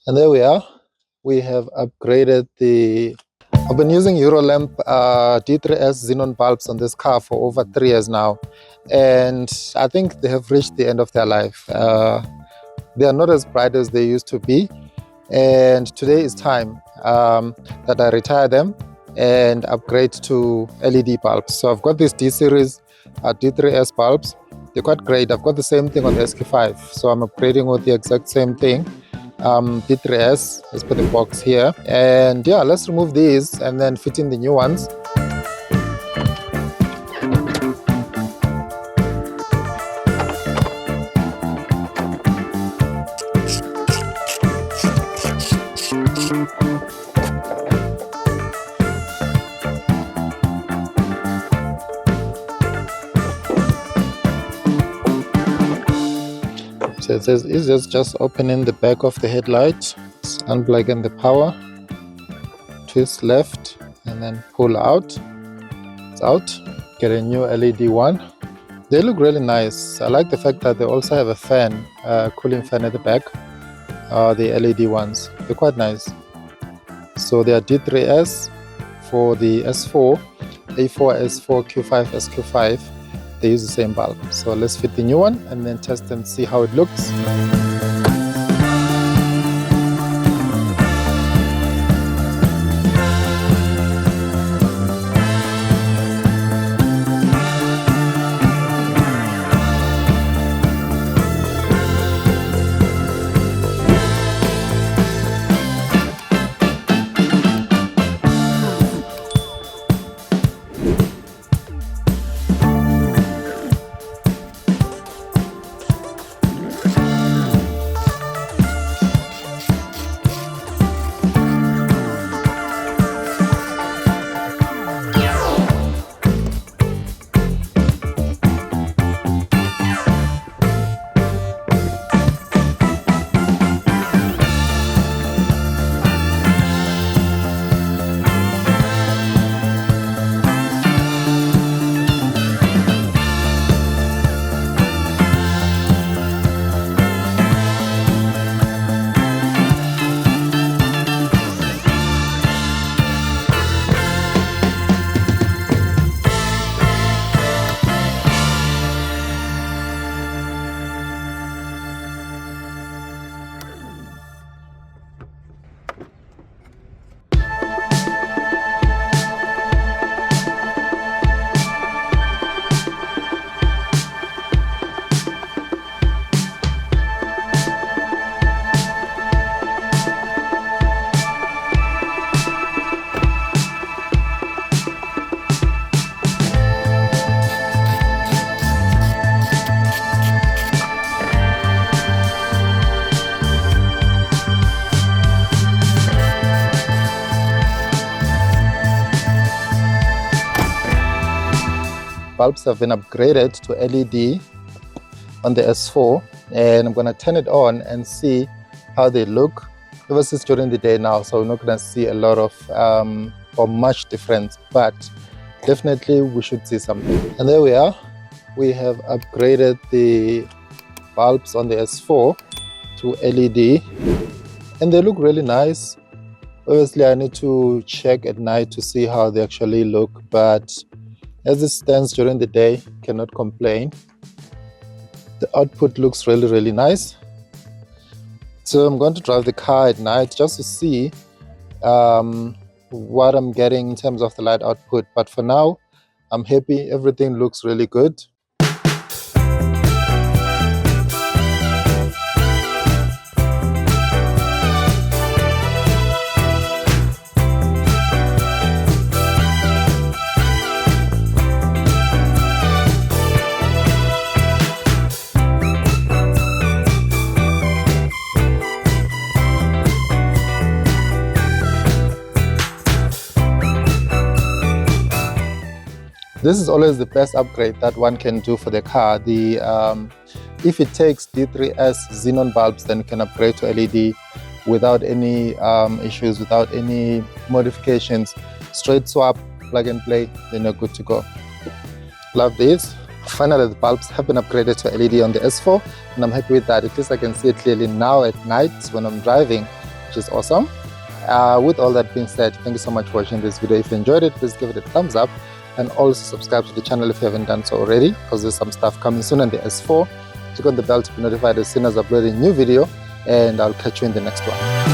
And there we are. We have upgraded I've been using Eurolamp D3S xenon bulbs on this car for over 3 years now. And I think they have reached the end of their life. They are not as bright as they used to be. And today is time that I retire them and upgrade to LED bulbs. So I've got these D-series D3S bulbs. They're quite great. I've got the same thing on the SQ5. So I'm upgrading with the exact same thing. D3S, let's put the box here, and yeah, let's remove these and then fit in the new ones. So it says it's just opening the back of the headlight, unplugging the power, twist left and then pull out. It's out. Get a new LED one. They look really nice. I like the fact that they also have a fan, cooling fan at the back. The LED ones, they're quite nice. So they are D3S for the S4, A4, S4, Q5, SQ5. They use the same bulb. So let's fit the new one and then test and see how it looks. Bulbs have been upgraded to LED on the S4, and I'm going to turn it on and see how they look. This is during the day now, so we're not going to see a lot of or much difference, but definitely we should see something. And there we are. We have upgraded the bulbs on the S4 to LED, and they look really nice. Obviously I need to check at night to see how they actually look, but as it stands during the day, cannot complain. The output looks really nice. So I'm going to drive the car at night just to see what I'm getting in terms of the light output. But for now, I'm happy. Everything looks really good. This is always the best upgrade that one can do for the car. If it takes D3S xenon bulbs, then you can upgrade to LED without any issues, without any modifications. Straight swap, plug and play, then you're good to go. Love this. Finally, the bulbs have been upgraded to LED on the S4, and I'm happy with that. At least I can see it clearly now at night when I'm driving. which is awesome. With all that being said, thank you so much for watching this video. If you enjoyed it, please give it a thumbs up, and also subscribe to the channel if you haven't done so already, because there's some stuff coming soon on the S4. Click on the bell to be notified as soon as I upload a new video, and I'll catch you in the next one.